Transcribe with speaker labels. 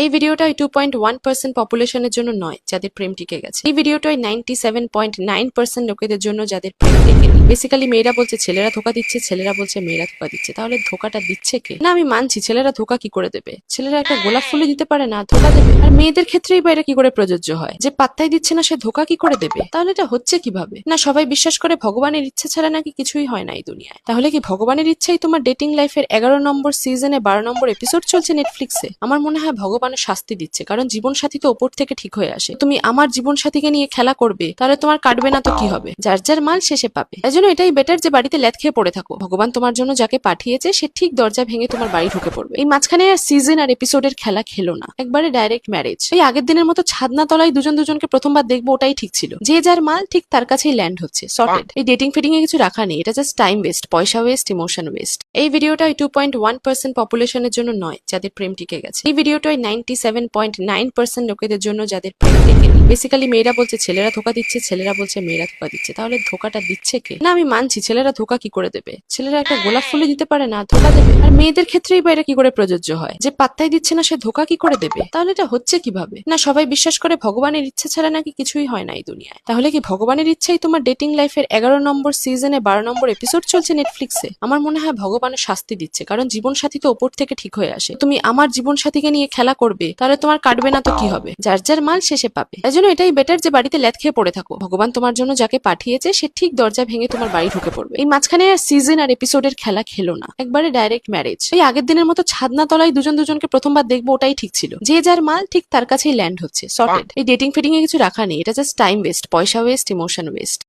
Speaker 1: এই ভিডিওটাই 2.1% পপুলেশনের জন্য নয় যাদের প্রেম টিকে গেছে। এই ভিডিওটাই 97.9% লোকেদের জন্য যাদের প্রেম টিকে নেই। বেসিক্যালি মেয়েরা বলছে ছেলেরা ধোকা দিচ্ছে, ছেলেরা বলছে মেয়েরা ধোকা দিচ্ছে। তাহলে ধোকাটা দিচ্ছে কে? না, আমি মানছি ছেলেরা ধোকা কি করে দেবে, ছেলেরা একটা গোলাপ ফুলে দিতে পারে না, ধোকা দেবে? আর মেয়েদের ক্ষেত্রেই বা এটা কি করে প্রযোজ্য হয় যে পাত্তাই দিচ্ছে না সে ধোকা কি করে দেবে? তাহলে এটা হচ্ছে কিভাবে? না, সবাই বিশ্বাস করে ভগবানের ইচ্ছে ছাড়া নাকি কিছুই হয় না এই দুনিয়ায়। তাহলে কি ভগবানের ইচ্ছাই তোমার ডেটিং লাইফের 11 নম্বর সিজনে 12 নম্বর এপিসোড চলছে নেটফ্লিক্সে? আমার মনে হয় ভগবানের শাস্তি দিচ্ছে, কারণ জীবন সাথী তো ওপর থেকে ঠিক হয়ে আসে। তুমি আমার জীবন সাথীকে নিয়ে খেলা করবে, তাহলে তোমার কাটবে না তো কি হবে? যার যার মাল শেষে পাবে। তাই জন্য এটাই বেটার যে বাড়িতে ল্যাদ খেয়ে পড়ে থাকো। ভগবান তোমার জন্য যাকে পাঠিয়েছে সে ঠিক দরজা ভেঙে তোমার বাড়ি ঢুকে পড়বে। এই মাঝখানে আর সিজন আর এপিসোডের খেলা খেলো না, একবারে ডাইরেক্ট ম্যারেজ। এই আগের দিনের মতো ছাদনা তলায় দুজন দুজনকে প্রথমবার দেখবো ওটাই ঠিক ছিল। যে যার মাল ঠিক তার কাছেই ল্যান্ড হচ্ছে, সর্টেড। এই ডেটিং ফিটিং এ কিছু রাখা নেই, এটা জাস্ট টাইম ওয়েস্ট, পয়সা ওয়েস্ট, ইমোশন ওয়েস্ট। এই ভিডিওটাই 2.1% পপুলেশনের জন্য নয় যাদের প্রেম টিকে গেছে। এই ভিডিওটাই 97.9% লোকেদের জন্য যাদের প্রেম টিকে নেই। বেসিক্যালি মেয়েরা বলছে ছেলেরা ধোকা দিচ্ছে, ছেলেরা বলছে মেয়েরা ধোকা দিচ্ছে। তাহলে ধোকাটা দিচ্ছে কে? না, আমি মানছি ছেলেরা ধোকা কি করে দেবে, ছেলেরা একটা গোলাপ ফুলে দিতে পারে না, ধোকা দেবে? আর মেয়েদের ক্ষেত্রেই বা এটা কি করে প্রযোজ্য হয় যে পাত্তাই দিচ্ছে না সে ধোকা কি করে দেবে? তাহলে এটা হচ্ছে কিভাবে? না, সবাই বিশ্বাস করে ভগবানের ইচ্ছে ছাড়া নাকি কিছুই হয় না এই দুনিয়ায়। তাহলে কি ভগবানের ইচ্ছাই তোমার ডেটিং লাইফের 11 নম্বর সিজনে 12 নম্বর এপিসোড চলছে নেটফ্লিক্সে? আমার মনে হয় ভগবানের শাস্তি দিচ্ছে, কারণ জীবন সাথী তো ওপর থেকে ঠিক হয়ে আসে। তুমি আমার জীবন সাথীকে নিয়ে খেলা করবে, তাহলে তোমার কাটবে না তো কি হবে? যার যার মাল শেষে পাবে। তাই জন্য এটাই বেটার যে বাড়িতে ল্যাদ খেয়ে পড়ে থাকো। ভগবান তোমার জন্য যাকে পাঠিয়েছে সে ঠিক দরজা ভেঙে তোমার বাড়ি ঢুকে পড়বে। এই মাঝখানে আর সিজন আর এপিসোডের খেলা খেলো না, একবারে ডাইরেক্ট ম্যারেজ। এই আগের দিনের মতো ছাদনা তলায় দুজন দুজনকে প্রথমবার দেখবো ওটাই ঠিক ছিল। যে যার মাল ঠিক তার কাছেই ল্যান্ড হচ্ছে, সর্টেড। এই ডেটিং ফিটিং এ কিছু রাখা নেই, এটা জাস্ট টাইম ওয়েস্ট, পয়সা ওয়েস্ট, ইমোশন ওয়েস্ট।